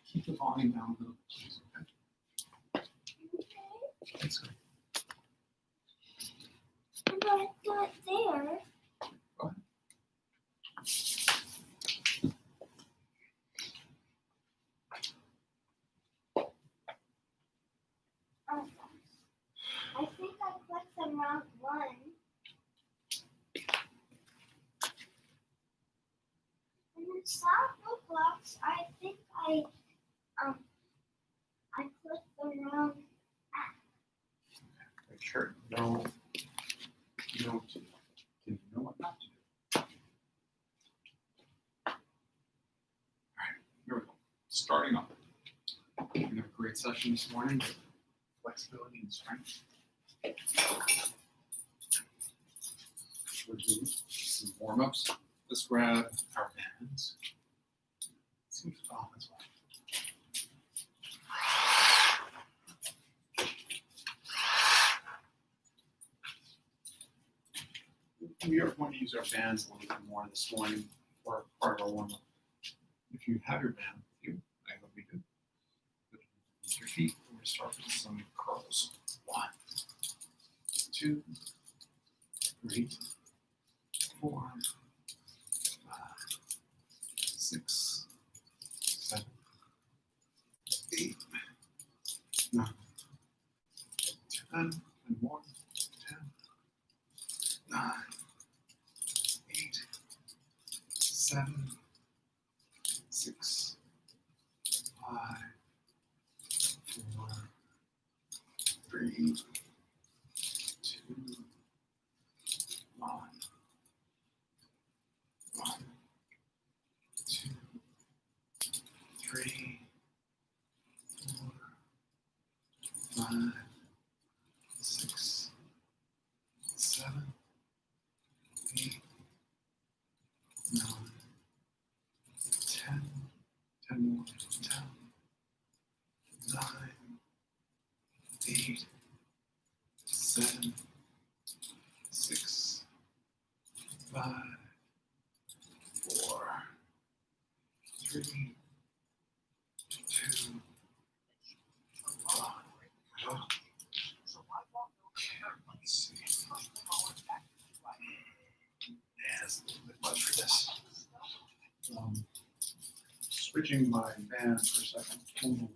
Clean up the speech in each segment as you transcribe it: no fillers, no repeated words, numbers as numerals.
Keep the volume down a little, please. Okay. That's good. But it's not there. Go ahead. I think I clicked the wrong one. And in Stop Roblox, I think I clicked the wrong app. Make sure you know what to do. You know what not to do. All right, here we go. Starting off. We have a great session this morning. Flexibility and strength. We'll do some warm-ups. Let's grab our bands. Seems that's why. We are going to use our bands a little bit more this morning for part of our warm-up. If you have your band with you, I hope you do. Use your feet. We're going to start with some curls. 1, 2, 3, 4, 5, 6, 7, 8, 9, 10, and 1, 10, 9, 8, 7, 6, 5, 4, 3, 2, 1, 1, 2, 3, 4, 5, 6, 7, 8, 9, 10, 10 more, 10, 9, 8, 7, 6, 5, 4, 3, 2, 1. Let's see. Yeah, it's a little bit much for this. Switching my band for a second.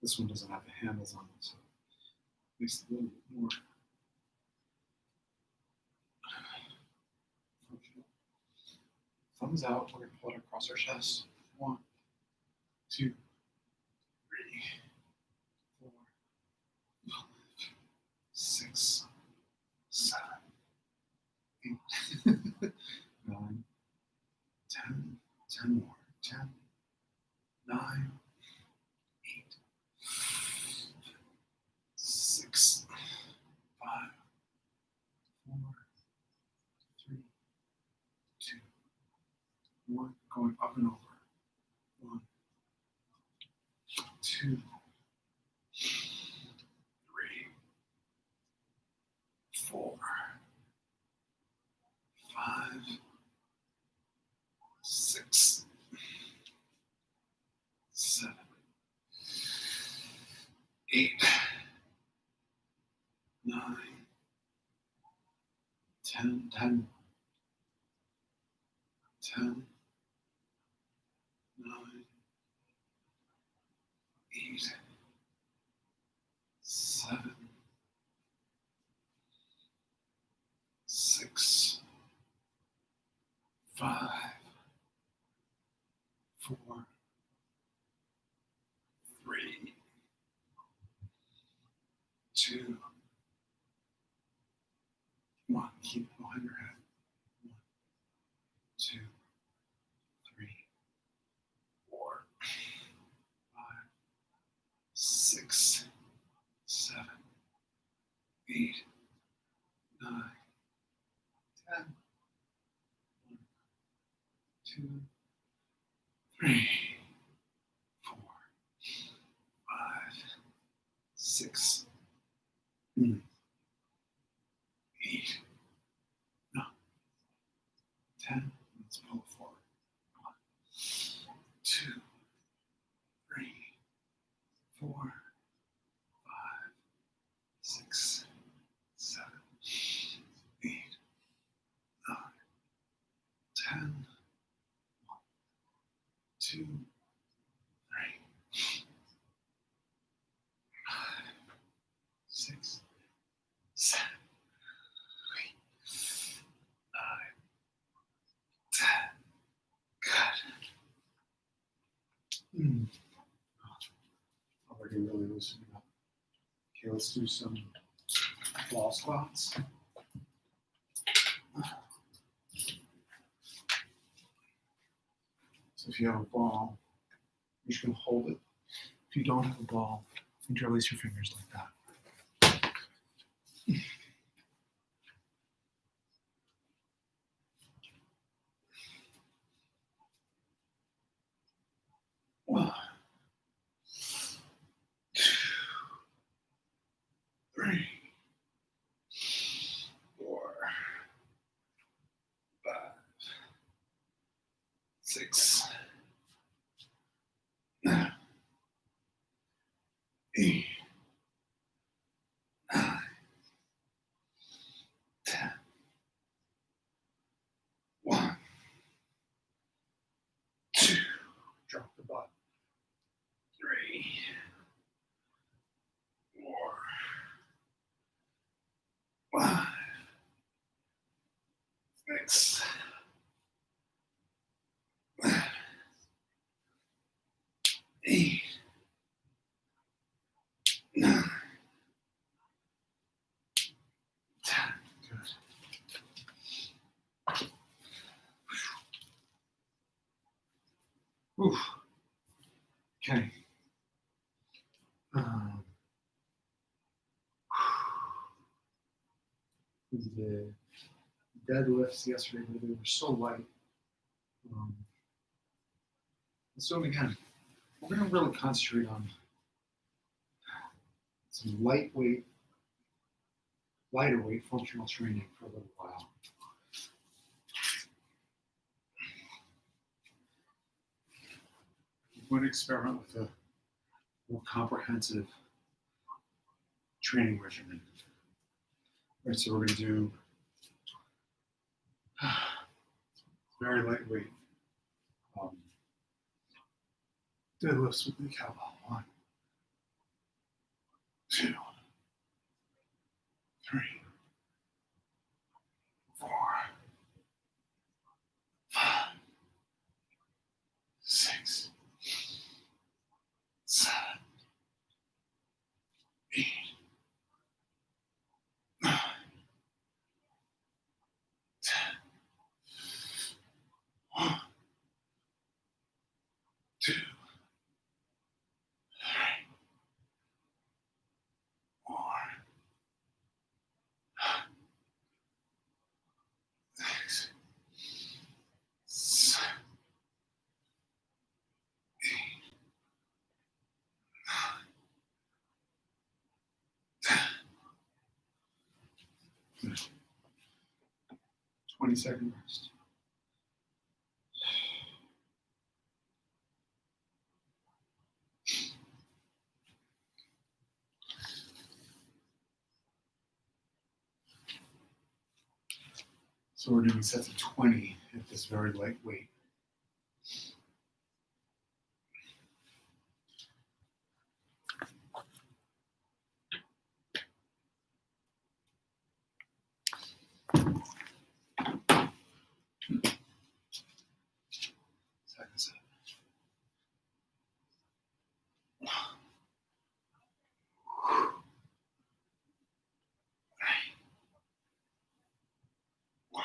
This one doesn't have the handles on it, so it makes it a little bit more functional. Thumbs out, we're going to pull it across our chest. 1, 2, 3, 4, 5, 6, 7, 8, 9, 10, 10 more, 10, 9, 8, 6, 5, 4, 3, 2, 1. Going up and over. 1, 2, 3, 4, 5, 6, 7, 8, 9, 10, 10, 10, 9, 8, 7, 6, 5, 4, 3, 6, 7, 8, 9, 10. 1, 2, 3, 4, 5, 6, 8, 9, 10. Let's pull it forward. 1, 2, 3, 4, 5, 6, 7, 8, 9, 10. 1, 2, 3, 5, 6, 7, 8, 9, 10. Good. Already really loosening up. Okay, let's do some wall squats. So if you have a ball, you're just going to hold it. If you don't have a ball, interlace your fingers like that. One, 2, 3, 4, 5, 6, 7, 8, 9, 10. 1, 2, drop the butt. 3, 4, 5, 6, 7, 8, 9, 10. Good. Whew. Okay. The deadlifts yesterday, but they were so light. So again, we're going to really concentrate on some lighter weight functional training for a little while. We're going to experiment with a more comprehensive training regimen. All right, so we're going to do very lightweight deadlifts with the cowbell. 1, 2, 3, 4, 5, 6, 7, 8, 9, 10. 1, 2, 3, 4, 6, 7, 8, 9, 10. 20-second rest. So we're doing sets of 20 at this very light weight. Second set. 3, 4,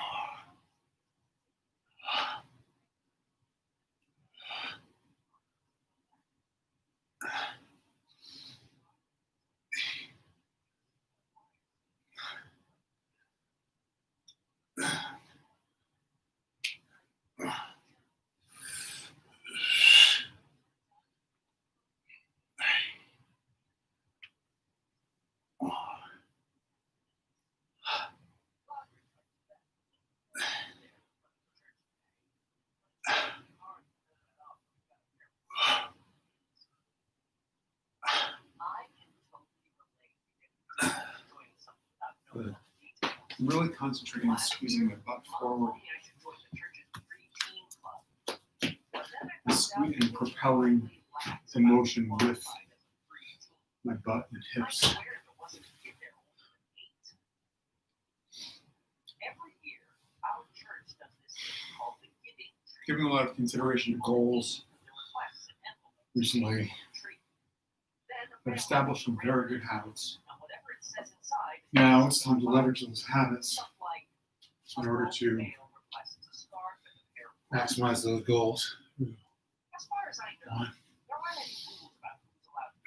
really concentrating on squeezing my butt forward. And propelling the motion with my butt and hips. Giving a lot of consideration to goals recently. I've established some very good habits. Now it's time to leverage those habits in order to maximize those goals. One,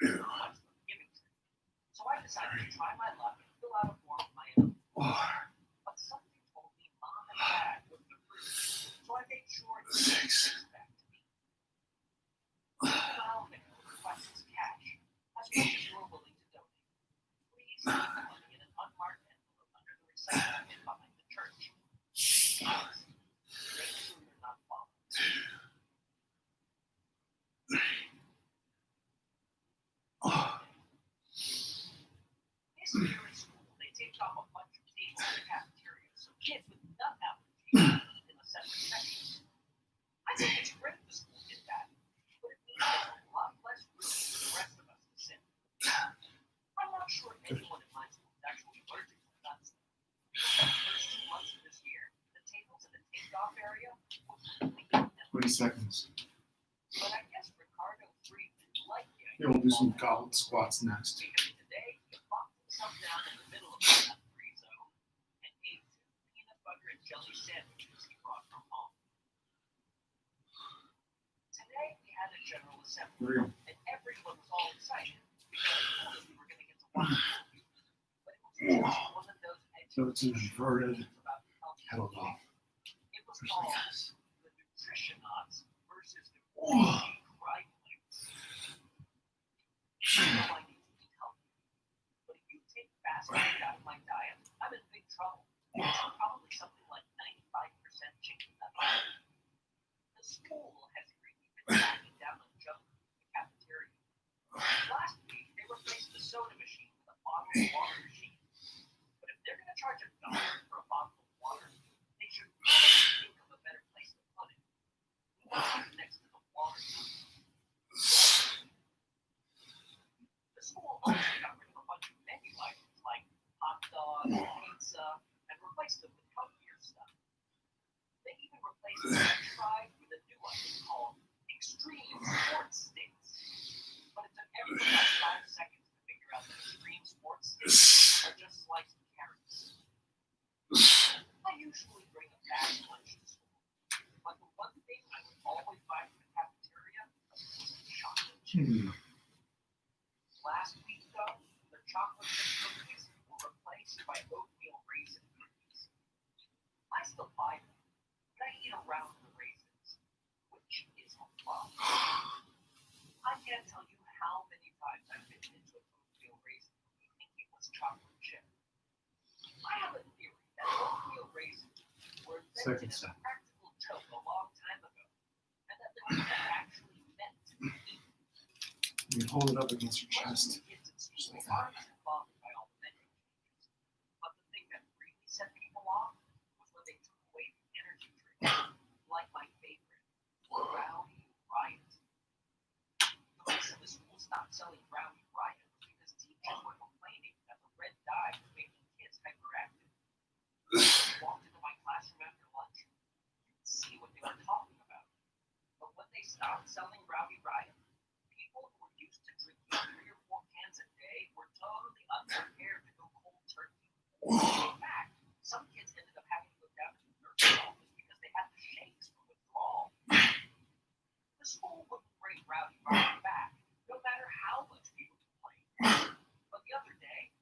two, So I decided to try my luck and fill out a form of my own. But something told me mom and dad wouldn't approve. So I made sure it was 6. back to me. Now there requests cash, as much as you're willing to donate. Please leave the money in an unmarked envelope under the recycling bin behind the church. Please, make sure you're not followed. This year in school, they taped off a bunch of tables in the cafeteria so kids with nut allergies can eat in a separate section. I think it's great the school did that, but it means there's a lot less room for the rest of us to sit. I'm not sure anyone in my school is actually allergic to nuts. The first 2 months of this year, the tables in the taped off area were completely empty. 20 seconds. But I guess Ricardo Free didn't like the idea. Yeah, we'll do some goblet squats next. Because today he plopped himself down in the middle of the nut-free zone and ate 2 peanut butter and jelly sandwiches he brought from home. Today we had a general assembly, Real. and everyone was all excited because we were going to get to watch the movie. But it was just one of those So it's an inverted about health. kettlebell. It was called the Nutritionauts versus the Cripelings. I know I need to eat healthy, but if you take fast food out of my diet, I'm in big trouble. It's probably something like 95% chicken nut. The school has really been backing down on junk in the cafeteria. Last week, they replaced the soda machine with a bottled water machine. But if they're going to charge $1 for a bottle of water, they should probably think of a better place to put it. Next to the water. The school also got rid of a bunch of menu items like hot dogs, pizza, and replaced them with healthier stuff. They even replaced the French fries with a new item called Extreme Sports Sticks. But it took everyone about 5 seconds to figure out that Extreme Sports Sticks are just sliced carrots. I usually bring a bag lunch to school, but the one thing I would always buy from the cafeteria was chocolate chips. Last week, though, the chocolate chip cookies were replaced by oatmeal raisin cookies. I still buy them, but I eat around the raisins, which is a problem. I can't tell you how many times I've been into an oatmeal raisin cookie thinking it was chocolate chip. I have a theory that oatmeal raisins were invented as a practical joke a long time ago, and that they were never actually meant to be eaten. You can hold it up against your chest. Just like that. But the thing that really set people off was when they took away the energy drink, like my favorite, Rowdy Riot. The reason the school stopped selling Rowdy Riot was because teachers were complaining that the red dye was making kids hyperactive. I walked into my classroom after lunch, you could see what they were talking about. But when they stopped selling Rowdy Riot, people who were used to drinking 3 or 4 cans a day were totally unprepared to go cold turkey. In fact, some kids ended up having to go down to the nurse's office because they had the shakes from withdrawal. The school wouldn't bring Rowdy Riot back, no matter how much people complained. But the other day,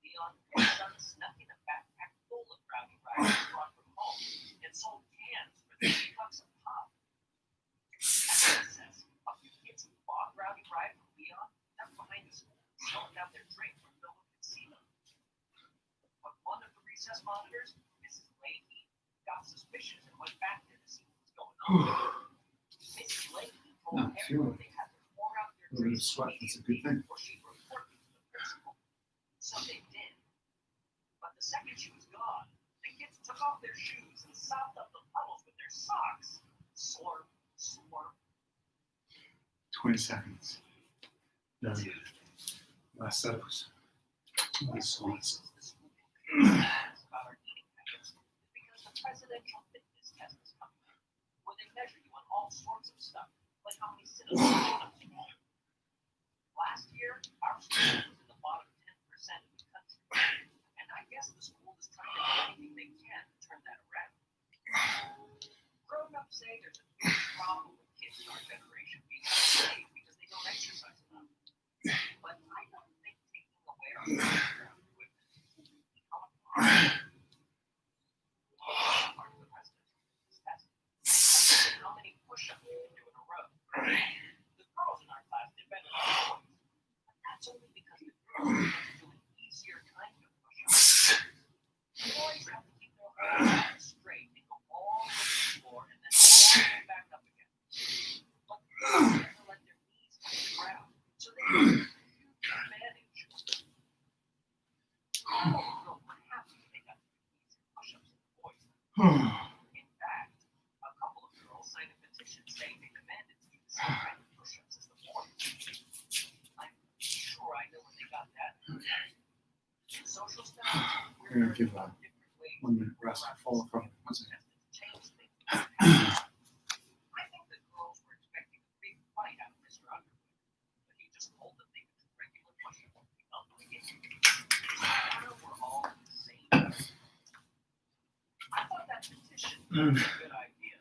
Leon and his son snuck in a backpack full of Rowdy Riot he brought from home and sold cans for $3 a pop. At recess, a few kids who bought Rowdy Riot from Leon left behind the school and smelled out their drink where no one could see them. But one of the recess monitors, Mrs. Leahy, got suspicious and went back there to see what was going on. Mrs. Leahy told everyone they had to pour out their A little bit of drinks sweat, that's a good thing. or she'd report them to the principal. So they did. But the second she was gone, took off their shoes and sopped up the puddles with their socks. Slurp, slurp. 20 seconds. Done. Tuesday. Last set of This sauce. about our eating habits is because the presidential fitness test is coming up, where they measure you on all sorts of stuff, like how many sit-ups you can do. Last year, our school was in the bottom 10% of the country, and I guess the school is trying to do anything they can to turn that around. Grown-ups say there's a big problem with kids in our generation being out of shape because they don't exercise enough. But I don't think taking away our playground equipment will become a problem. Part of the president's test is how many push-ups you can do in a row. The girls in our class did better than the boys, but that's only because the girls do an easier kind of push-up. The boys have to keep their whole arms straight and go all the way to the floor and then all the way back up again. But the girls never let their knees touch the ground, so they have a huge advantage. All the girls were happy they got to do easier push-ups than the boys. In fact, a couple of girls signed a petition saying they demanded to do the same kind of push-ups as the boys. I'm sure I know where they got that. In social studies, We're gonna give learning about different ways 1 minute rest our before from. What's it? tested to change things. I think the girls were expecting a big fight out of Mr. Underwood, but he just told them they could do regular push-ups. Now we're all in the same boat. I thought that petition was a good idea.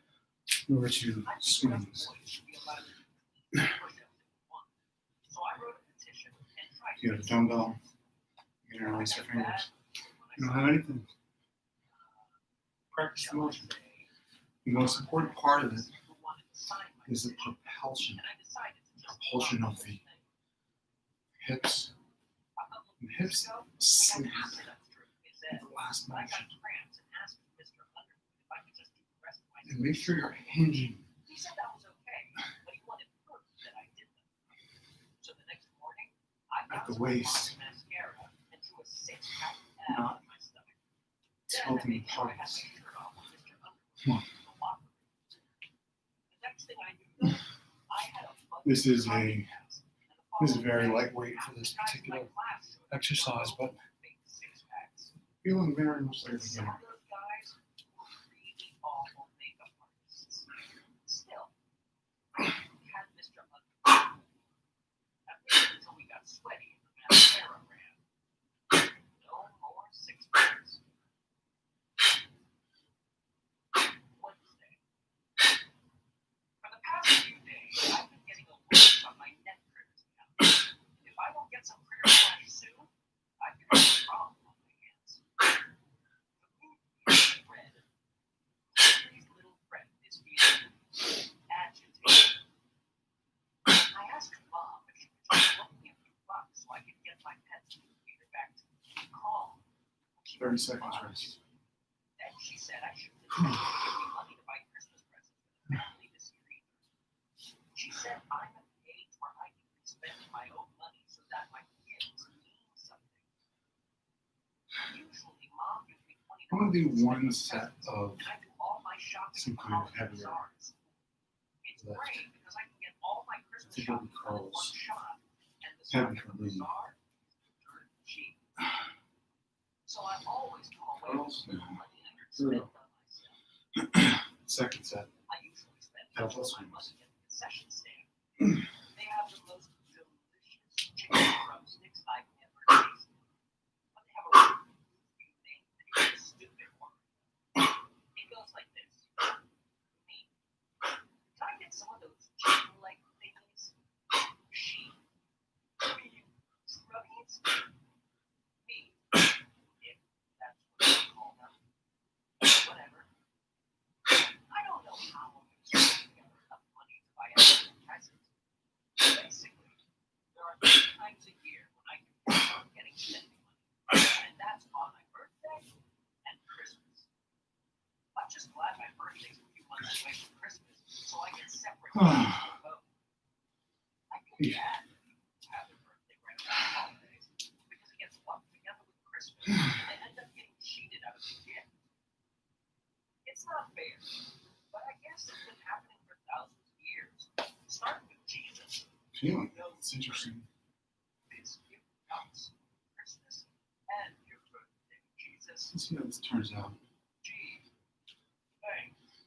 Over to I think swings. boys should be allowed to do push-ups if they want. So I wrote a petition and tried You have a dumbbell. You can release your fingers. You don't have anything. Practice the motion. The most important part of it is the propulsion. Propulsion of the hips. The hips slip at the last motion. And make sure you're hinging. He said that was okay, but he wanted proof that I did them. So the next morning, I At got the some waist. mascara and drew a six-pack ab Not on my stomach. Then I tilting made sure I had my parts. shirt off when Mr. Underwood walked in the locker room. The next thing I knew, I had a bunch This is of a- coffee caps, and the This is following very day, lightweight for this half the guys in my particular class showed up exercise, with but big six-packs. feeling very much like a Some beginner. of those guys were really awful makeup artists. Still, I had Mr. Underwood. At least until we got sweaty and the mascara ran. No more six-packs. Wednesday. For the past few days, I've been getting a whiff on my neck critters now. If I don't get some critter slash soon, I could have a problem on my hands. The mood is red. Henry's little friend is feeling agitated. I asked Mom if she could just look me a few bucks so I could get my pet's computer back to calm. She 30 seconds replied, rest. Then she said I shouldn't expect her to give me money to buy Christmas presents for the family this year either. She said I'm at the age where I can be spending my own money so that my kids mean something. Usually, Mom gives me $20. I'm gonna do to spend one on set presents, of and I do all my shopping some at kind of Holiday heavier Bazaars. It's lift. great because I can get all my Christmas think it'll be shopping done in curls. one shot, and the Heavy stuff for at the me. bazaar is dirt cheap. So I always come away with Curls? a little money I can True. spend on myself. Second set. I usually spend Double most of my swings. money at the concession stand. They have the most delicious chicken drumsticks I've ever tasted. But they have a really goofy name that is a stupid one. It goes like this. Me. Can I get some of those chicken leg thingies? She. Me. Drummies? Me. If that's what you call them. Whatever. I don't know how I'm going to scrape together enough money to buy everyone presents. Basically, there are 3 times a year when I can count on getting spending money, and that's on my birthday and Christmas. I'm just glad my birthday's a few months away from Christmas, so I get separate days for both. I feel bad when people have their birthday right around the holidays because it gets lumped together with Christmas, and they end up getting cheated out of the gift. feeling it. It's interesting. This gift comes Christmas and your birthday, Jesus. Let's see how this turns out. Gee, thanks.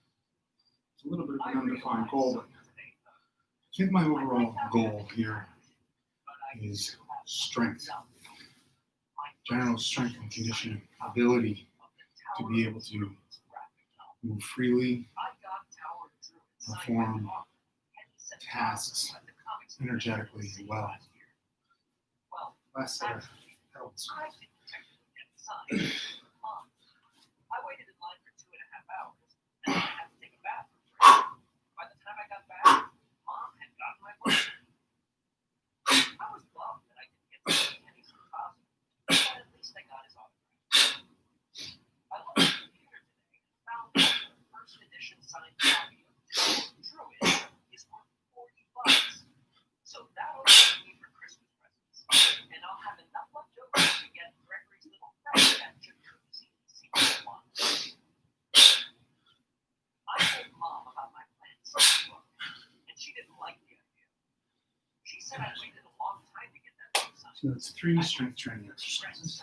It's a little bit of I an undefined realize goal, but something ain't done. I think my overall goal here is strength, general strength and conditioning, ability to be able to move freely, perform tasks energetically and well. Last set of helps. I waited in line for 2.5 hours and I had to take a bathroom break. By the time I got back, Mom had gotten my work. I was bummed that I didn't get to see any deposit, but at least I got his autograph. I looked at the computer today and found that the first edition signed copy of Druid is worth $40. So that'll get me for Christmas presents. And I'll have enough left over to get Gregory's little friend at Jacuzzi Secret One. I told Mom about my plans for the book, and she didn't like the idea. She said I waited a long time to get that book signed. So that's 3 strength training exercises.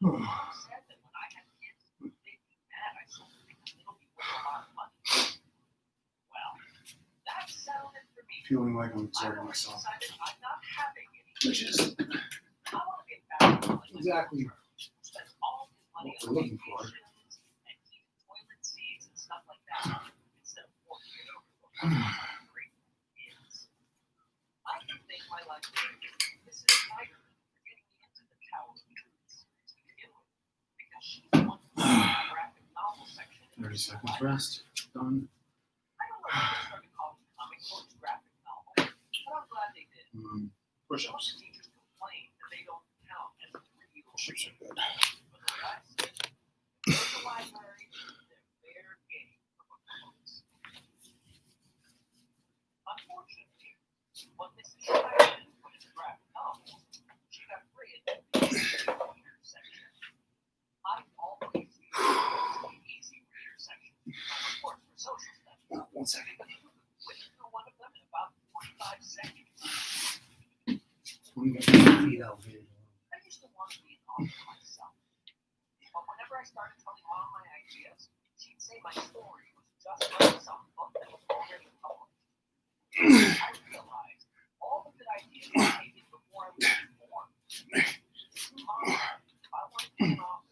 Mom said that when I had kids, they'd be mad I sold the thing because it'll be worth a lot of money. Well, that settled it for me. Feeling like I'm I've exerting already myself, decided I'm not having any. which is I want to be a fabulous exactly spends all his money what on we're looking for. vacations and heated toilet seats and stuff like that instead of forking it over to a great is. I can thank my life Mrs. Snyder for getting me into the Tower of Truth series to begin with, because she's the one who did the graphic novel section. 30 seconds rest. Done. I don't know why they started calling comic books graphic novels, but I'm glad they did. Push-ups. Most teachers complain that they don't count as a real Push-ups are good. but the rest, go to the library, they're fair game for book clubs. Unfortunately, when Mrs. Sheridan put in the graphic novels, she got free in the reader section. I've always used the easy reader section for reports for social studies. 1 second. But you could whip through one of them in about 45 seconds. 20 feet elevated. I used to want to be an author myself. But whenever I started telling Mom my ideas, she'd say my story was just like some book that was already published. I realized all the good ideas I hated before I was even born. Mom, if I want to be an author,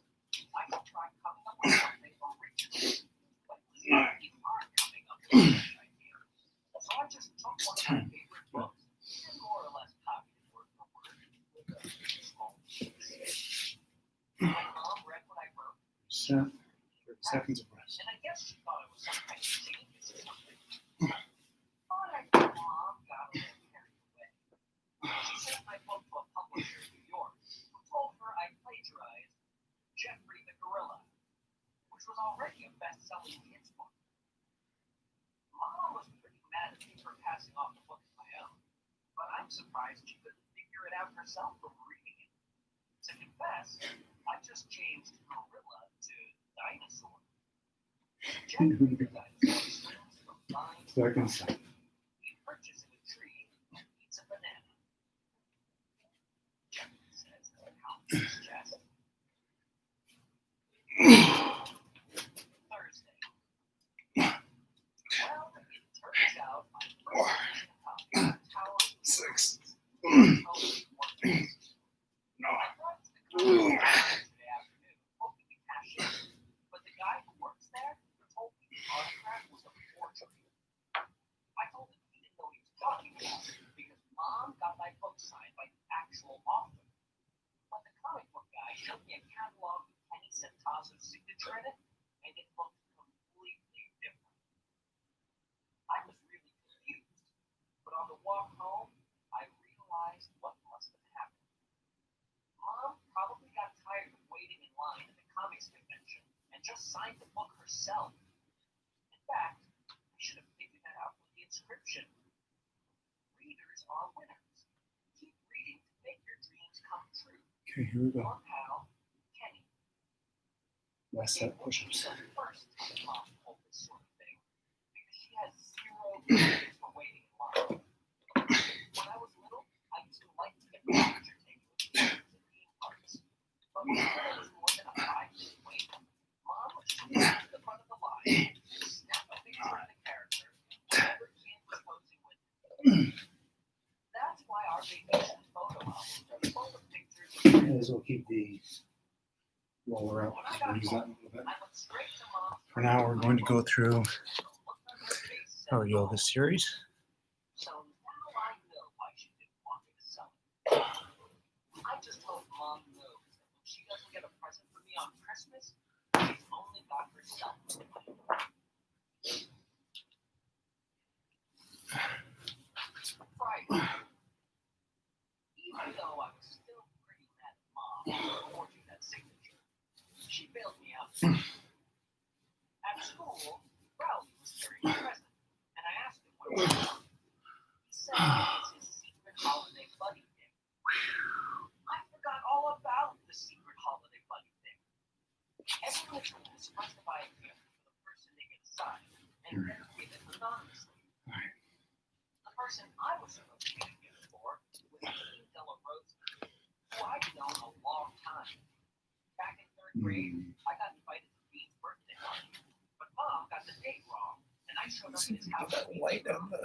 I should try coming up with something original. But you aren't coming up with a fresh idea. So I just took one of my favorite books and more or less copied it word for word with a small tweaks. My mom read what I wrote, Set. 30 seconds of rest. and I guess she thought it was some kind of genius or something. But I think Mom got a little carried away. She sent my book to a publisher in New York who told her I plagiarized Jeffrey the Gorilla, which was already a best-selling kids book. Mom was pretty mad at me for passing off the book as my own, but I'm surprised she couldn't figure it out herself from reading it. To confess, I just changed gorilla to dinosaur. Jeffrey the dinosaur swims from vine to Second vine. second. He perches in a tree and eats a banana. Jeffrey says that counts his chest. Thursday. Well, it turns out my first edition copy of the Tower of Six. totally worthless. No. I brought it to the comic shop yesterday afternoon, hoping to cash in, but the guy who works there told me the autograph was a forgery. I told him he didn't know what he was talking about because Mom got my book signed by the actual author. But the comic book guy showed me a catalog with Kenny Centazzo's signature in it, and it looked completely different. I was really confused, but on the walk home, I realized what must have happened. Mom probably got tired of waiting in line at the comics convention and just signed the book herself. In fact, I should have figured that out with the inscription. Readers are winners. Keep reading to make your dreams come true. Okay, here we go. Your pal, Kenny. Last set push-ups. So first time Mom told this sort of thing because she has zero reasons for waiting in line. our vacation photo albums are full of pictures of May friends. as well keep the roller out. When I So we'll got use that in a home, little bit. I went straight to Mom's. For now, we're going to go through The look on her face said our it yoga all. series. So now I know why she didn't want me to sell it. I just hope Mom knows that when she doesn't get a present for me on Christmas, she's only got herself to blame. Friday. Even though I was still pretty mad at Mom for forging that signature, she bailed me out. At school, Rowley was carrying a present, and I asked him what it was. He said it was his secret holiday buddy thing. I forgot all about the secret holiday buddy thing. Everyone at school was supposed to buy a gift for the person they get assigned, and then give it anonymously. Alright. The person I was supposed to get a gift for was Dean Della Rosa, who I'd known a long time. Back in third grade, I got invited to Dean's birthday party, but Mom got the date wrong, and I showed up at his house. That light on the.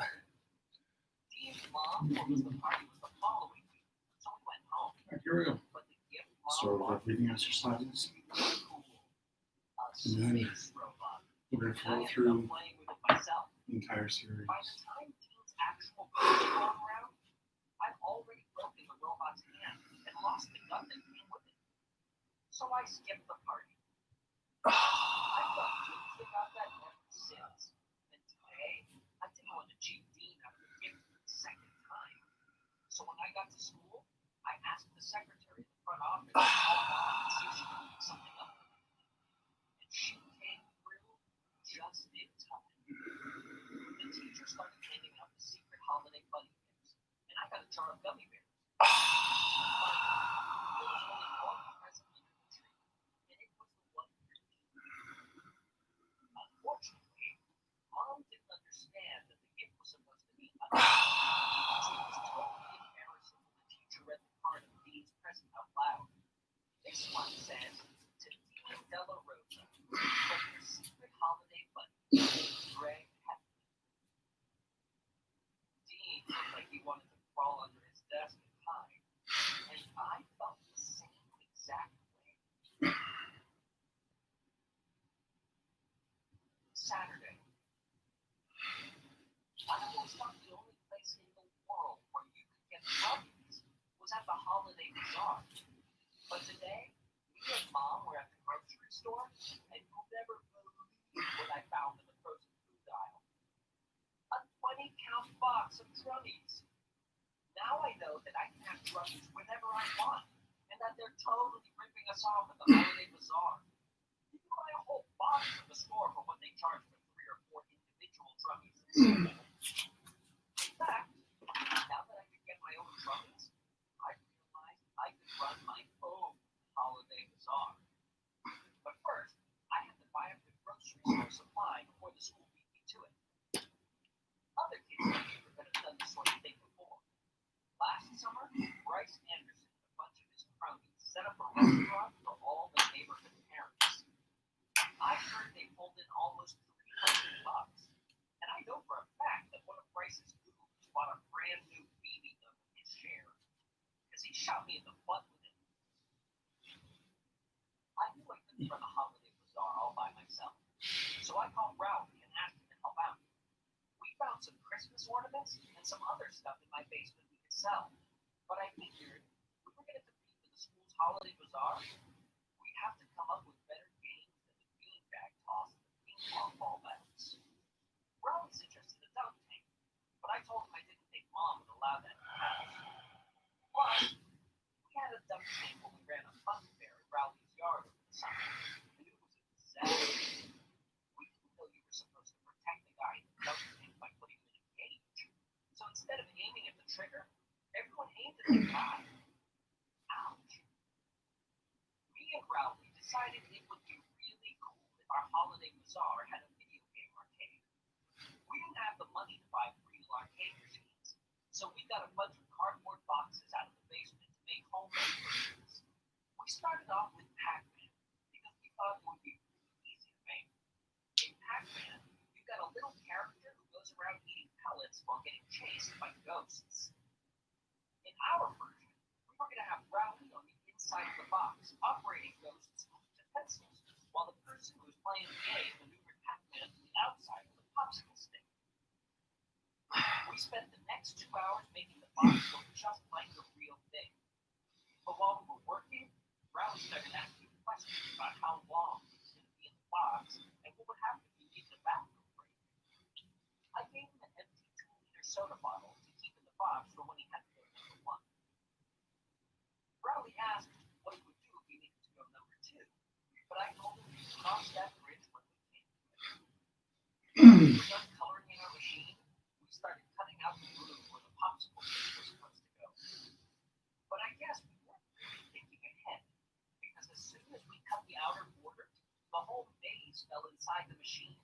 Dean's mom told us the party was the following week, so we went home. Alright, here we go. But the gift Mom Start with our bought breathing exercises. was cool. A And then space robot. We're going to And I follow ended up through playing with it myself. the entire series. By the time Dean's actual birthday came around, I'd already broken the robot's hand and lost the gun that came with it. So I skipped the party. I felt guilty about that ever since. And today, I didn't want to cheat Dean out of the gift for the second time. So when I got to school, I asked the secretary in the front office to call Mom and see if she could pick something up. And she came through just in time. The teacher started handing out the secret holiday buddy gifts, and I got a jar of gummy bears. There was only one present under the tree, and it was the one for Dean. Unfortunately, Mom didn't understand that the gift was supposed to be anonymous. So it was totally embarrassing when the teacher read the part of Dean's present out loud. This one says, to Dean Della Rosa, from your secret holiday buddy, Greg Heflin. Dean looked like he wanted to crawl under his desk and hide, and I felt the same exact way. Saturday. I always thought the only place in the world where you could get druggies was at the holiday bazaar. But today, me and Mom were at the grocery store, and you'll never believe what I found in the frozen food aisle. A 20-count box of druggies. Now I know that I can have druggies whenever I want, and that they're totally ripping us off at the holiday bazaar. You can buy a whole box at the store for what they charge for 3 or 4 individual druggies. In fact, now that I can get my own druggies, I realized I could run my own holiday bazaar. But first, I had to buy up the grocery store supply before the school beat me to it. Other kids in the neighborhood have done this sort of thing before. Last summer, Bryce Anderson and a bunch of his cronies set up a restaurant for all the neighborhood parents. I heard they pulled in almost $300, and I know for a fact that one of Bryce's goons bought a brand new BB gun with his share, because he shot me in the butt with it. I knew I couldn't run a holiday bazaar all by myself, so I called Rowley and asked him to help out. We found some Christmas ornaments and some other stuff in my basement we could sell, but I figured if we were going to compete with the school's holiday bazaar, we'd have to come up with better games than the beanbag toss and the ping pong ball battles. Rowley's interested in dunk tank, but I told him I didn't think Mom would allow that in the house. Plus, we had a dunk tank when we ran a fun fair at Rowley's yard over the summer, and it was a disaster. We didn't know you were supposed to protect the guy in the dunk tank by putting him in a cage. So instead of aiming at the trigger, everyone aimed at the guy. Ouch. Me and Rowley decided it would be really cool if our holiday bazaar had a video game arcade. We didn't have the money to buy real arcade machines, so we got a bunch of cardboard boxes out of the basement to make homemade versions. We started off with Pac-Man because we thought it would be really easy to make. In Pac-Man, you've got a little character who goes around eating pellets while getting chased by ghosts. our version, we were going to have Rowdy on the inside of the box, operating those scoops and pencils, while the person who was playing the game maneuvered Pac-Man to the outside with a popsicle stick. We spent the next 2 hours making the box look just like the real thing. But while we were working, Rowdy started asking questions about how long he was going to be in the box and what would happen if he needed a bathroom break. I gave him an empty 2-liter soda bottle to keep in the box for when he had to go to number 1. Rowdy asked what he would do if he needed to go to number 2, but I told him to cross that bridge when we came to it. When we were done coloring in our machine, we started cutting out the glue where the popsicle stick was supposed to go. But I guess we weren't really thinking ahead, because as soon as we cut the outer border, the whole maze fell inside the machine.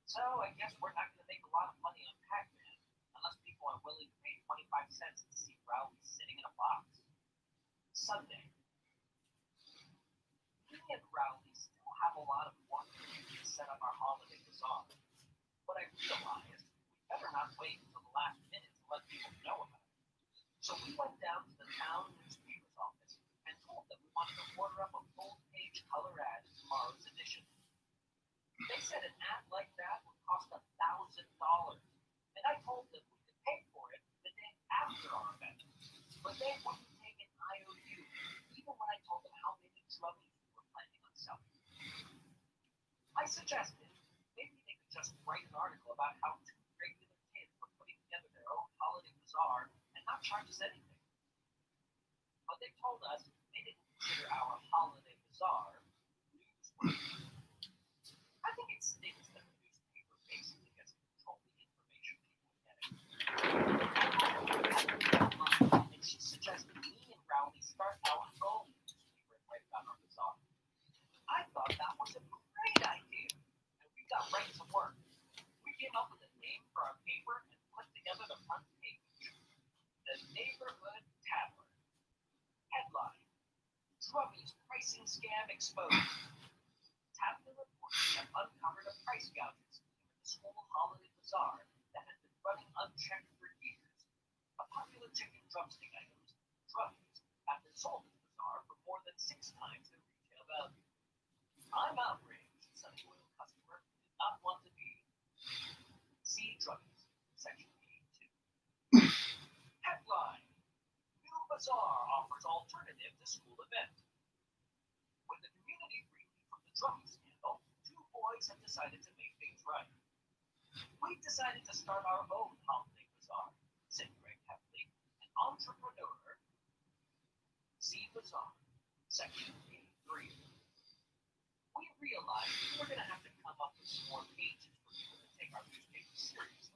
So I guess we're not going to make a lot of money on Pac-Man unless people are willing to pay 25 cents to see Rowdy sitting in a box. Sunday. Me and Rowdy still have a lot of work to do to set up our holiday bazaar. But I realized we better not wait until the last minute to let people know about it. So we went down to the town newspaper's office and told them we wanted to order up a full-page color ad in tomorrow's edition. They said an ad like that would cost $1,000, and I told them we could pay for it the day after our event. But they wouldn't take an IOU, even when I told them how many drummies we were planning on selling. I suggested maybe they could just write an article about how 2 regular kids were putting together their own holiday bazaar and not charge us anything. But they told us they didn't consider our holiday bazaar newsworthy. I think it stinks that the newspaper basically gets to control the information people are getting. And she suggested me and Rowdy start our own newspaper and write about our bazaar. I thought that was a great idea, and we got right to work. We came up with a name for our paper and put together the front page. The Neighborhood Tavern. Headline: Drummy's pricing scam exposed. Tablet reporters have uncovered a price gouging scheme at the school holiday bazaar that has been running unchecked for years. A popular chicken drumstick items, drummies, have been sold at the bazaar for more than 6 times their retail value. I'm outraged, said a loyal customer who did not want to be. See drummies, section 82. Headline: New bazaar offers alternative to school event. With the community briefing from the drummy scandal, 2 boys have decided to make things right. We decided to start our own holiday bazaar, said Greg Heffley, an entrepreneur. See bazaar, section 83. We realized we were going to have to come up with some more pages for people to take our newspaper seriously.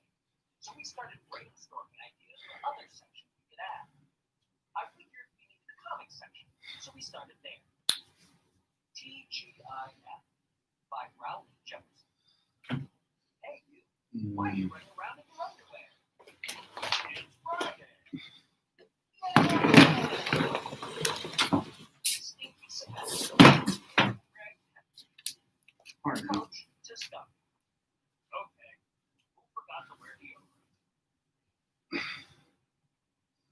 So we started brainstorming ideas for other sections we could add. I figured we needed a comic section, so we started there. TGIF by Rowdy Jefferson. Hey, you. Why are you running around in your underwear? It's Friday. Stinky Semester. Greg Pardon me. Coach to stuff. Okay. Who forgot to wear deodorant?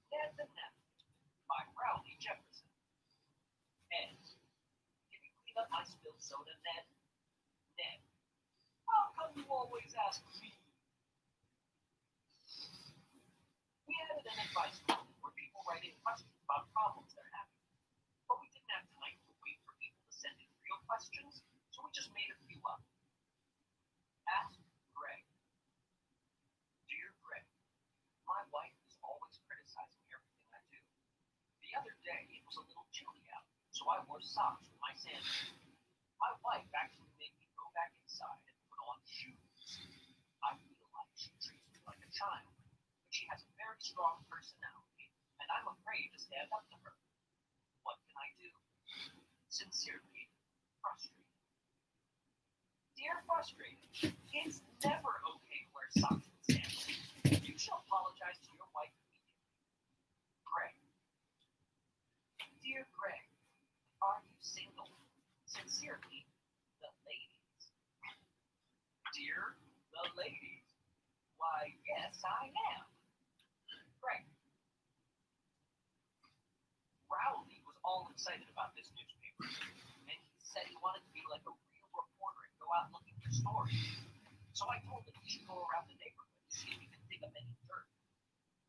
Ned the Nep by Rowdy Jefferson. Ed. Can you clean up my spilled soda, Ned? Ned. How come you always ask me? We added an advice column where people write in questions about problems they're having. But we didn't have time to wait for people to send in real questions, so we just made a few up. Ask Greg. Dear Greg, my wife is always criticizing everything I do. The other day, it was a little chilly out, so I wore socks with my sandals. My wife actually made me go back inside and put on shoes. I feel like she treats me like a child, but she has a very strong personality, and I'm afraid to stand up to her. What can I do? Sincerely, Frustrated. Dear Frustrated, it's never okay to wear socks and sandals. You should apologize to your wife immediately. Greg. Dear Greg, are you single? Sincerely, the ladies. Dear the ladies, why, yes, I am. Greg. excited about this newspaper, and he said he wanted to be like a real reporter and go out looking for stories. So I told him we should go around the neighborhood to see if we could dig up any dirt.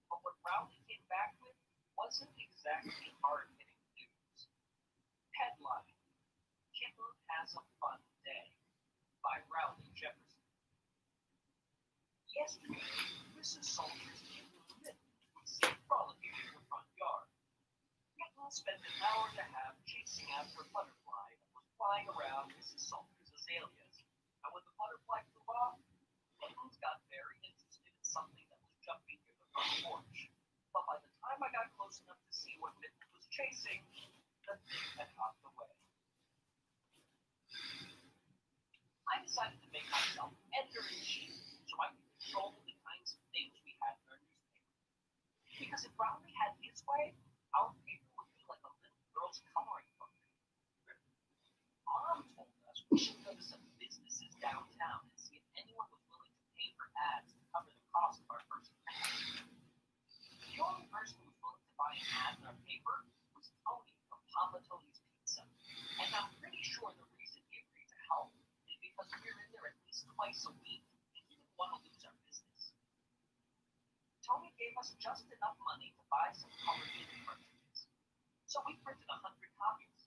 But what Rowley came back with wasn't exactly hard-hitting news. Headline: Kipper has a fun day, by Rowley Jefferson. Yesterday, Mrs. Soldiers came to the middle would see frolicking in her front yard. Kipper spent an hour and a half chasing after a butterfly that was flying around Mrs. Soldiers' azaleas. And when the butterfly flew off, Pickles got very interested in something that was jumping near the front porch. But by the time I got close enough to see what Pickles was chasing, the thing had hopped away. I decided to make myself editor-in-chief so I could control the kinds of things we had in our newspaper. Because if Rowley had his way, our paper would be like a little girl's coloring book. Mom told us we should go to some businesses downtown and see if anyone was willing to pay for ads to cover the cost of our first ad. The only person who was willing to buy an ad in our paper was Tony from Papa Tony's Pizza. And I'm pretty sure the reason he agreed to help is because we're in there at least twice a week and he didn't want to lose our business. Tony gave us just enough money to buy some colored ink cartridges. So we printed 100 copies.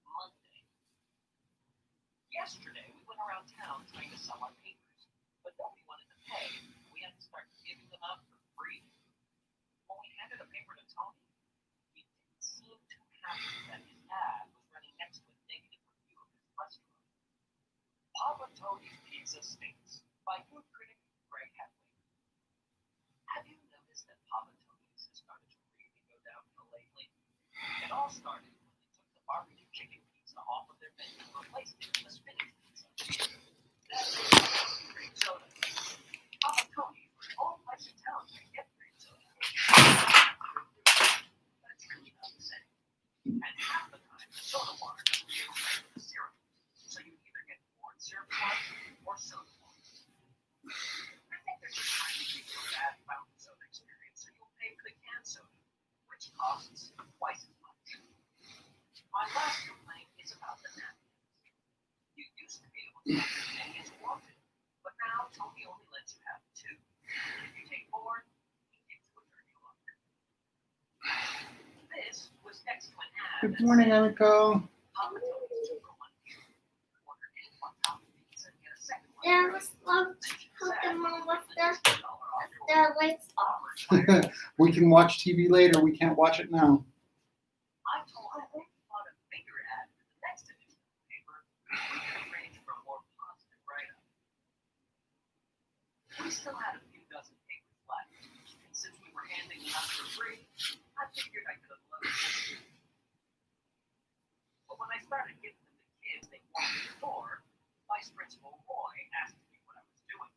Monday. Yesterday, we went around town trying to sell our papers, but nobody wanted to pay. We had to start giving them out for free. When we handed a paper to Tony, he didn't seem too happy that his ad was running next to a negative review of his restaurant. Papa Tony's Pizza Stinks, by food critic Greg Hadley. Have you noticed that Papa Tony's has started to really go downhill lately? It all started when they took the barbecue chicken pizza off of their menu and replaced it with a spinach pizza. That made cream soda. Papa Tony's was the only place in town you could get cream soda. That's really not the same. And half the time, the soda water doesn't get right with the syrup. So you either get corn syrup water or soda water. I think they're just trying to keep your bad fountain soda experience so you'll pay for the canned soda, which costs twice as much. My last complaint is about the napkins. You used to be able to have as many as you wanted, but now Tony only lets you have 2. If you take more, he gives you a dirty look. This was next to an ad. Good morning, Emiko. Papa Tony's 2 for $1 here. Order any one-topping pizza and get a second one. There was one Pokemon with the lights off. We can watch TV later. We can't watch it now. I told him if he thought a bigger ad for the next edition of the paper, we could arrange for a more positive write-up. We still had a few dozen papers left, and since we were handing them out for free, I figured I could unload them. But when I started giving them to kids they wanted more, Vice Principal Roy asked me what I was doing.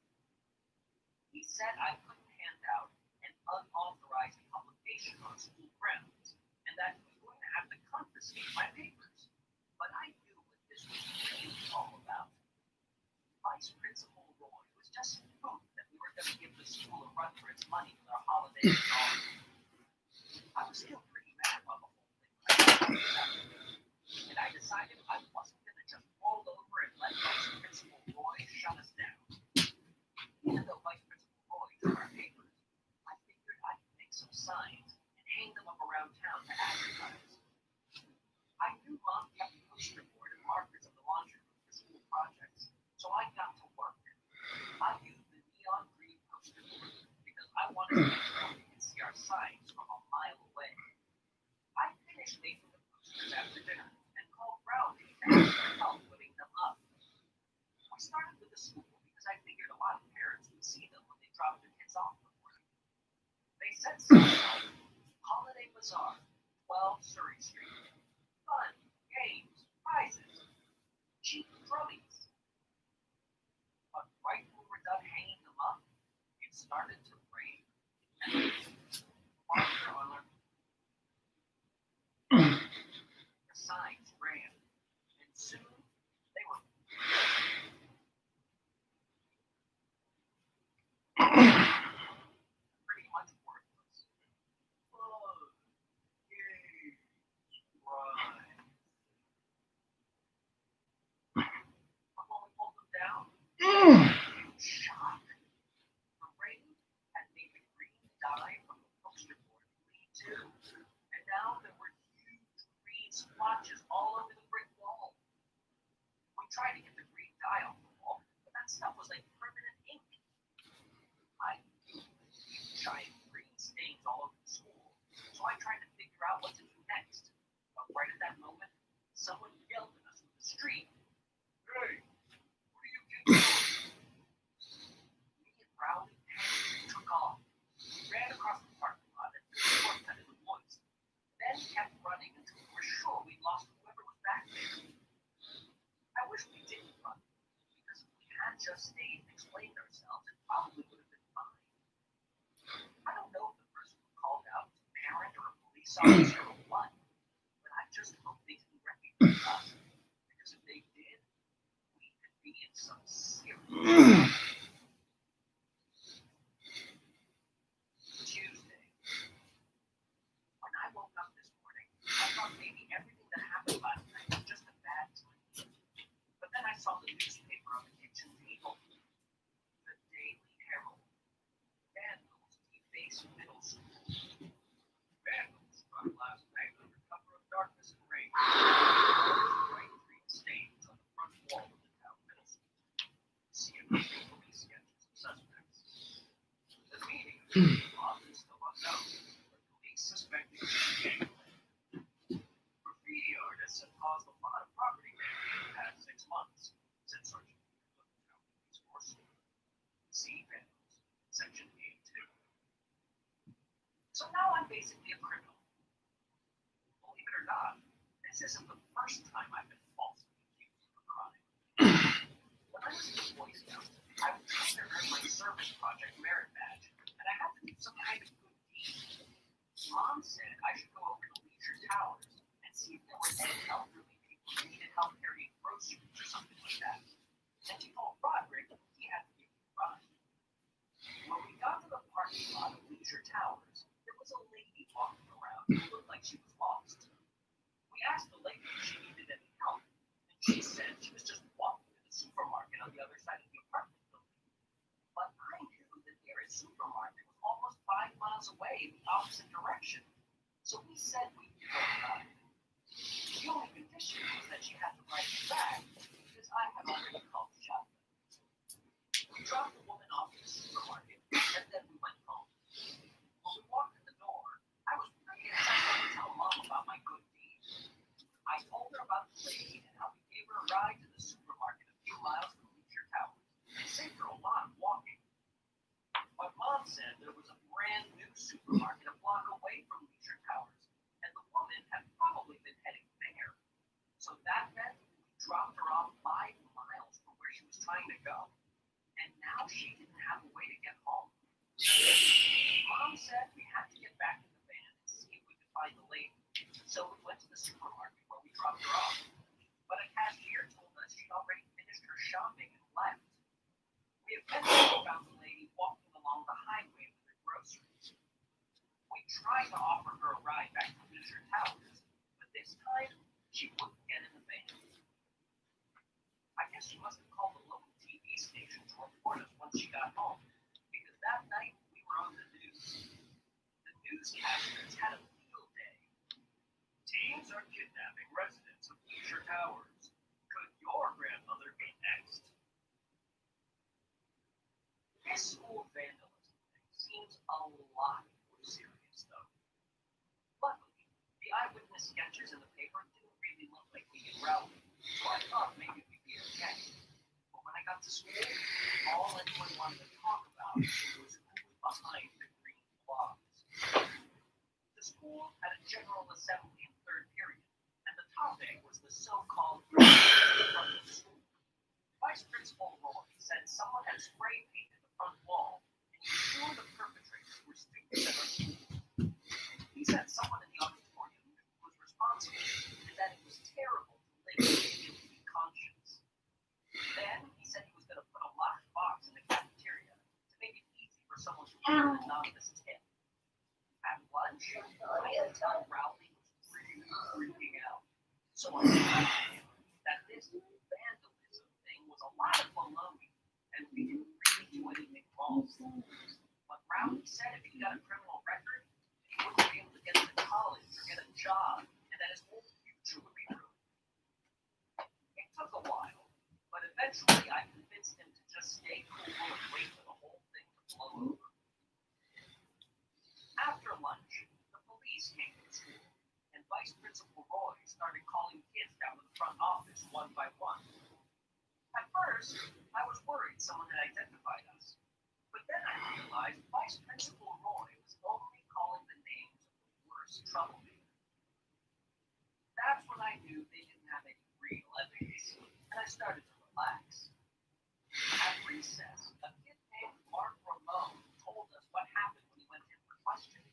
He said I couldn't hand out an unauthorized publication on school grounds, and that he was going to have to confiscate my papers. But I knew what this was really all about. Vice Principal Roy was just spooked that we were going to give the school a run for its money with our holiday dollar. I was still pretty mad about the whole thing, and I decided I wasn't going to just roll over and let Vice Principal Roy shut us down. Even though Vice Principal Roy took our papers, I figured I could make some signs and hang them up around town to advertise. I knew Mom kept a poster board and markers of the laundry room for school projects, so I got to work. I used the neon green poster board because I wanted to make sure we could see our signs from a mile away. I finished making the posters after dinner and called Rowley to ask for help putting them up. We started with the school because I figured a lot of parents would see them when they dropped their kids off in the morning. They said something like, Holiday Bazaar, 12 Surrey Street. Fun, games, prizes, cheap drummies. But right when we were done hanging them up, it started to rain. And the signs ran, and soon they were pretty much worthless. splotches all over the brick wall. We tried to get the green dye off the wall, but that stuff was like permanent ink. I giant green stains all over the school, so I tried to figure out what to do next. But right at that moment, someone yelled at us from the street. Hey, what are you kids doing? Me and Rowley took off. We ran across the parking lot and shortcut in the woods. Then kept running until we were sure we'd lost whoever was back there. I wish we didn't run, because if we had just stayed and explained ourselves, it probably would have been fine. I don't know if the person who called out was a parent or a police officer or what, but I just hope they didn't recognize us, because if they did, we could be in some serious trouble. Tuesday. When I woke up this morning, I thought maybe everything that happened last night was just a bad dream. But then I saw the newspaper on the kitchen table. The Daily Herald. Vandals deface middle school. Vandals struck last night under cover of darkness and rain. Bright green stains on the front wall of the town middle school. See a few police sketches of suspects. The meaning of the law is still unknown, but police suspect it to be gang related. Graffiti artists have caused a lot of property damage in the past 6 months, said Sergeant Peter of the town police force. See Vandals, Section 82. So now I'm basically a criminal. Believe it or not, this isn't the first time I've been falsely accused of a crime. When I was in the Boy Scouts, I was trying to earn my service project merit badge, and I had to do some kind of good deed. Mom said I should go over to Leisure Towers and see if there were any elderly people who needed help carrying groceries or something like that. And she told Roderick he had to give me a ride. When we got to the parking lot of Leisure Towers, there was a lady walking around who looked like she was lost. We asked the lady if she needed any help, and she said she was just walking to the supermarket on the other side of the apartment building. But I knew the nearest supermarket was almost 5 miles away in the opposite direction, so we said we'd give her a ride. The only condition was that she had to ride me back, because I had already called the shotgun. We dropped the woman off at the supermarket, and then we went home. When we walked in the door, I was pretty excited to tell Mom about my good deed. I told her about the lady and how we gave her a ride to the supermarket a few miles from Leisure Towers and saved her a lot of walking. But Mom said there was a brand new supermarket a block away from Leisure Towers, and the woman had probably been heading there. So that meant we dropped her off 5 miles from where she was trying to go. And now she didn't have a way to get home. Mom said we had to get back in the van and see if we could find the lady. So we went to the supermarket where we dropped her off. But a cashier told us she'd already finished her shopping and left. We eventually found the lady walking along the highway with her groceries. We tried to offer her a ride back to Leisure Towers, but this time she wouldn't get in the van. I guess she must have called the local TV station to report us once she got home, because that night we were on the news. The newscasters had a field day. Teens are kidnapping residents of Leisure Towers. Could your grandmother be next? This school vandalism thing seems a lot more serious, though. Luckily, the eyewitness sketches in the paper didn't really look like me and Rowley, so I thought maybe we'd be okay. But when I got to school, all anyone wanted to talk about was who was behind the green blobs. The school had a general assembly in third period, and the topic was the so-called green front of the school. Vice Principal Roy said someone had spray painted the front wall, and he was sure the perpetrators were students at our school. He said someone in the auditorium was responsible, and that it was terrible to live with a guilty conscience. Then he said he was going to put a locked box in the cafeteria to make it easy for someone to give an anonymous tip. At lunch, I had to tell Rowley was really freaking out. So I told him that this vandalism thing was a lot of baloney, and we didn't really do anything wrong. But Rowley said if he got a criminal record, he wouldn't be able to get into college or get a job, and that his whole future would be Eventually, I convinced him to just stay cool and wait for the whole thing to blow over. After lunch, the police came to school, and Vice Principal Roy started calling kids down to the front office one by one. At first, I was worried someone had identified us, but then I realized Vice Principal Roy was only calling the names of the worst troublemakers. That's when I knew they didn't have any real evidence, and I started to relax. At recess, a kid named Mark Ramone told us what happened when he went in for questioning.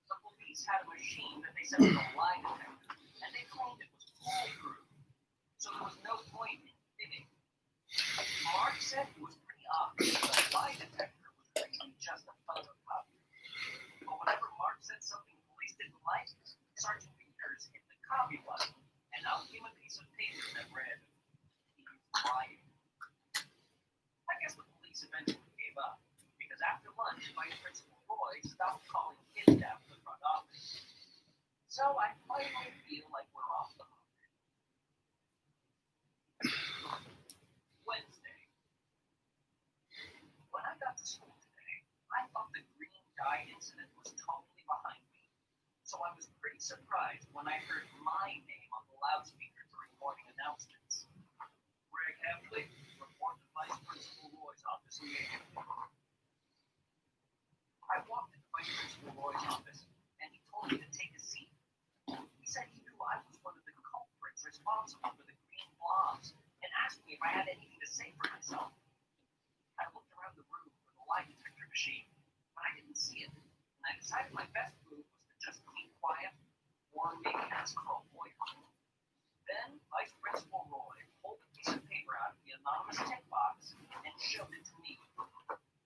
The police had a machine that they sent to a lie detector, and they claimed it was foolproof, so there was no point in digging. Mark said it was pretty obvious that the lie detector was really just a photocopy. But whenever Mark said something the police didn't like, Sergeant Peters hit the copy button, and out came a piece of paper that read, "He's lying." I guess the police eventually gave up, because after lunch, Vice Principal Roy stopped calling kids down to the front office. So I finally feel like we're off the hook. Wednesday. When I got to school today, I thought the green dye incident was totally behind me. So I was pretty surprised when I heard my name on the loudspeaker during morning announcements. Greg Hemley, report to Vice Principal Roy's office immediately. I walked into Vice Principal Roy's office, and he told me to take a seat. He said he knew I was one of the culprits responsible for the green blobs, and asked me if I had anything to say for myself. I looked around the room for the lie detector machine, but I didn't see it, and I decided my best move was to just keep quiet, or maybe ask Carl Boyer. Then Vice Principal Roy pulled a piece of paper out of the anonymous tick box and showed it to me.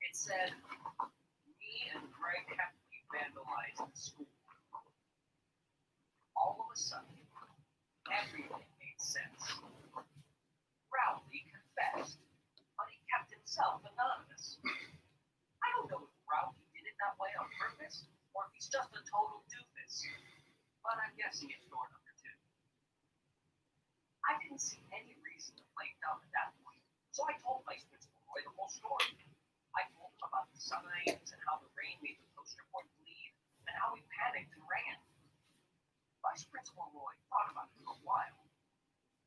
It said, "Me and Greg Hemley vandalized the school." All of a sudden, everything made sense. Rowley confessed, but he kept himself anonymous. I don't know if Rowley did it that way on purpose, or if he's just a total doofus, but I'm guessing it's door number 2. I didn't see any reason to play dumb at that point, so I told Vice Principal Roy the whole story. I told him about the signs and how the rain made the poster board bleed, and how we panicked and ran. Vice Principal Roy thought about it for a while,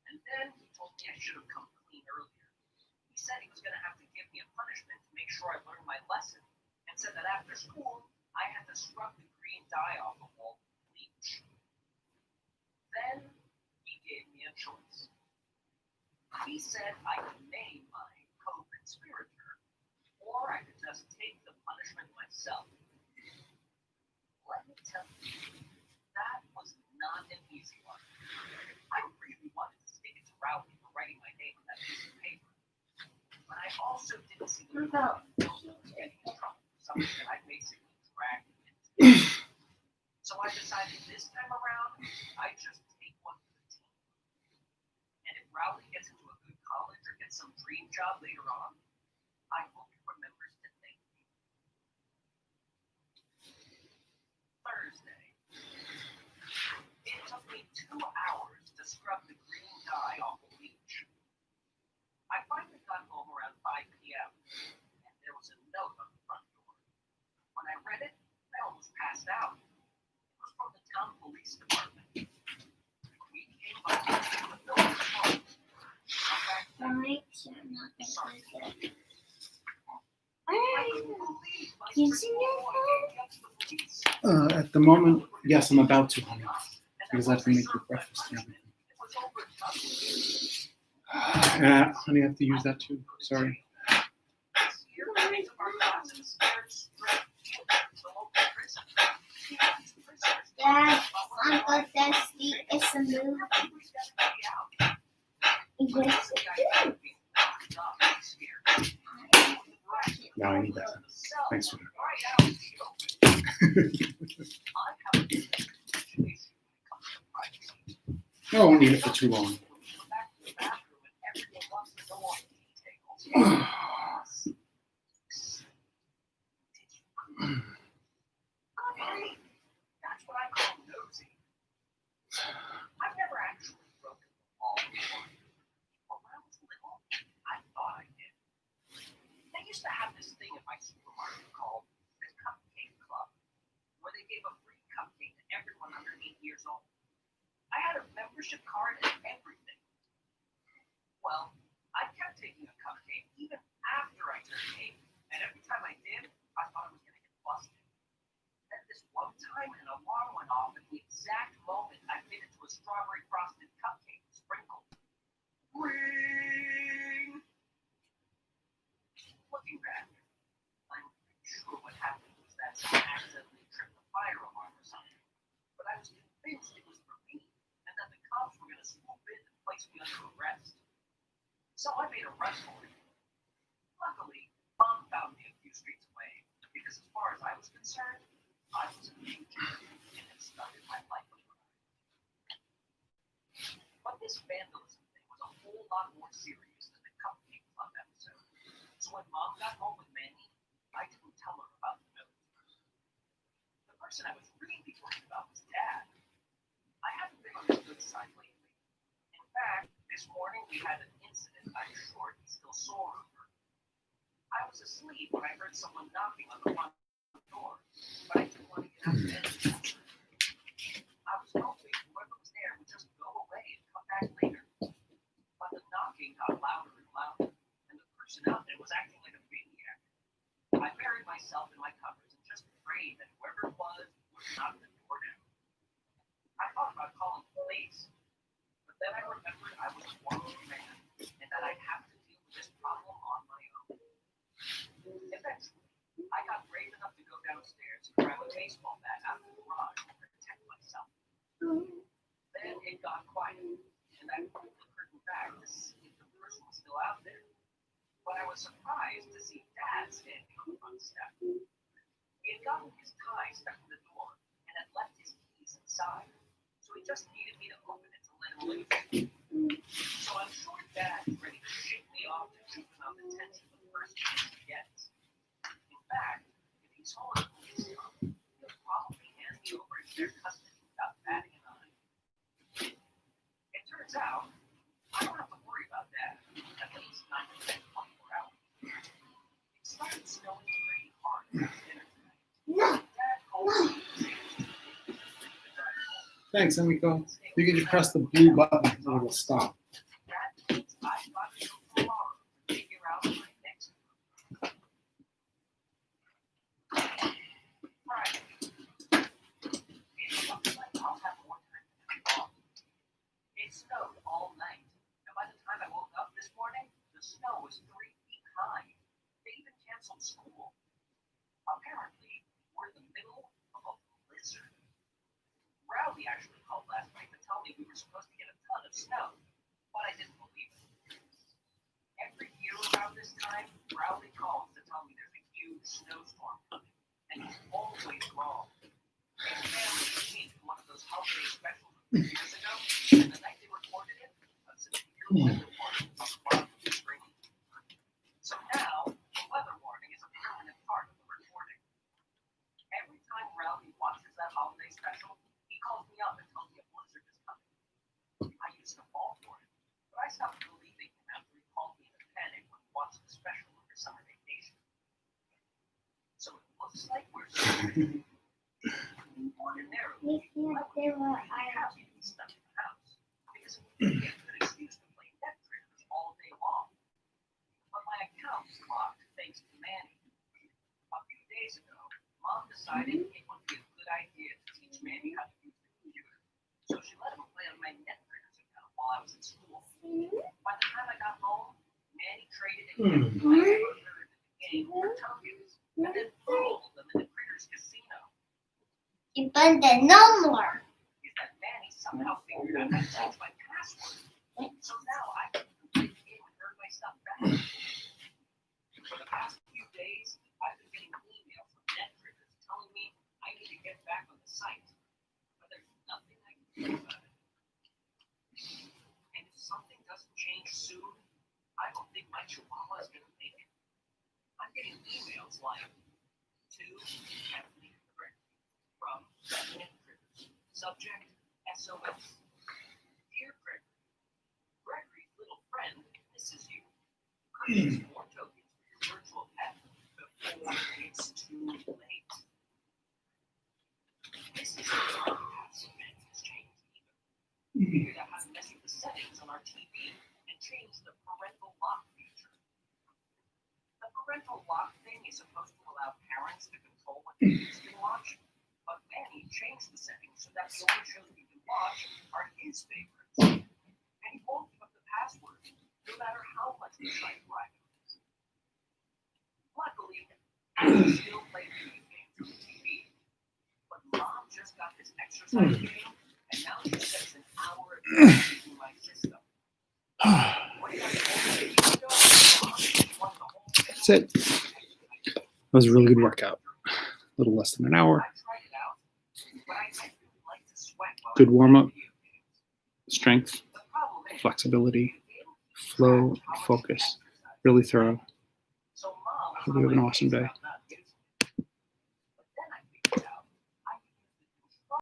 and then he told me I should have come clean earlier. He said he was going to have to give me a punishment to make sure I learned my lesson, and said that after school, I had to scrub the green dye off the wall with bleach. Then he gave me a choice. He said I could name my co-conspirator, or I could just take the punishment myself. Let me tell you, that was not an easy one. I really wanted to stick it to Rowley for writing my name on that piece of paper. But I also didn't see the point of getting in trouble for something that I basically dragged him into. So I decided this time around, I'd just take one for the team. And if Rowley gets into a good college or gets some dream job later on, I hope he remembers to thank me. Thursday. It took me 2 hours to scrub the green dye off the bleach. I finally got home around 5 p.m., and there was a note on the front door. When I read it, I almost passed out. It was from the town police department. We came by the building phone. Come back to me. Sorry. I couldn't believe my Using your principal Roy gave me up to the police. At the moment, yes, I'm about to, honey, because I have to make your breakfast and everything. Honey, I have to use that too. Sorry. Dad, Uncle Dusty is a movie. Yes, it is. No, I need that. Thanks for I won't need it for too long. That's what I call nosy. I've never actually broken the law before. But when I was little, nearby supermarket called the Cupcake Club, where they gave a free cupcake to everyone under 8 years old. I had a membership card and everything. Well, I kept taking a cupcake even after I turned 8, and every time I did, I thought I was going to get busted. Then this one time, an alarm went off at the exact moment I bit into a strawberry frosted cupcake sprinkled. Ring! Looking back, I'm pretty sure what happened was that someone accidentally tripped the fire alarm or something. But I was convinced it was for me, and that the cops were going to swoop in and place me under arrest. So I made a run for it. Luckily, Mom found me a few streets away, because as far as I was concerned, I was a fugitive and had started my life over. But this vandalism thing was a whole lot more serious than the Cupcake Club episode. So when Mom got home with Manny, I didn't tell her about the note. The person I was really worried about was Dad. I haven't been on his good side lately. In fact, this morning we had an incident I'm sure he's still sore over. I was asleep when I heard someone knocking on the front door, but I didn't want to get out of bed and answer. I was hoping whoever was there would just go away and come back later. But the knocking got louder and louder, and the person out there was acting like a maniac. I buried myself in my covers and just prayed that whoever it was would knock the door down. I thought about calling the police, but then I remembered I was a one-man and that I'd have to deal with this problem on my own. Eventually, I got brave enough to go downstairs and grab a baseball bat out of the garage to protect myself. Then it got quiet, and I pulled the curtain back to see if the person was still out there. But I was surprised to see Dad standing on the front step. He had gotten his tie stuck in the door and had left his keys inside, so he just needed me to open it to let him loose. So I'm sure Dad is ready to shake me off to juvenile detention the first chance he gets. In fact, if he's hauling the police come, he'll probably hand me over to their custody without batting an eye. It turns out, I don't have to worry about that, at least not for the next 24 hours. It started snowing pretty hard after dinner tonight. No, Dad called me and said, Thanks, Emiko. You can just press the blue button and it'll stop. that means I've got to tomorrow to figure out my next move. Right. It looks like I'll have more time to do off. It snowed all night, and by the time I woke up this morning, the snow was 3 feet high. They even canceled school. Apparently, we're in the middle of a blizzard. Rowdy actually called last night to tell me we were supposed to get a ton of snow, but I didn't believe it. Every year around this time, Rowdy calls to tell me there's a huge snowstorm coming, and he's always wrong. His family came to one of those holiday specials a few years ago, and the night they recorded it, a severe weather warning was promptly screaming. So now, the weather warning is a permanent part of the recording. Every time Rowdy watches that holiday special, he calls me up and tells me a blizzard is coming. I used to fall for it, but I stopped believing him after he called me in a panic when we watched the special over summer vacation. So it looks like we're ordinarily, we can't I do would what be I happy to be stuck in the house because it would be a good excuse to play net critters all day long. But my account was locked thanks to Manny. A few days ago, Mom decided it would be a good idea to teach Manny how to use the computer. So she let him play on my net critters account while I was in school. By the time I got home, Manny traded in every I ever heard in the game for tokens and then rolled them in the critters casino. But then no more. Is that Manny somehow figured out how to change my password. So now I can play the game and earn my stuff back. For the past few days, I've been getting emails from NetCritters telling me I need to get back on the site. But there's nothing I can do about it. And if something doesn't change soon, I don't think my chihuahua is going to make it. I'm getting emails like, to Kathleen Correct from NetCritters. Subject, SOS. Dear Gregory, Gregory's little friend misses you. Could use more tokens for your virtual pet before This is how has changed either. We figured out how to mess with the settings on our TV and change the parental lock feature. The parental lock thing is supposed to allow parents to control what their kids can watch, but Manny changed the settings so that the only shows we can watch are his favorites. And he won't give up the password, no matter how much we try to bribe him. Luckily, I can still play video games on the TV. But Mom just got this exercise game, and now she spends an hour a day using my system. What do you have to do? That's it. That was a really good workout. A little less than an hour. I tried it out, but I really like to sweat while Good I warm up. play video games. Strength, The problem is, flexibility, flow, focus. Really thorough. so Mom Hope you have an awesome day.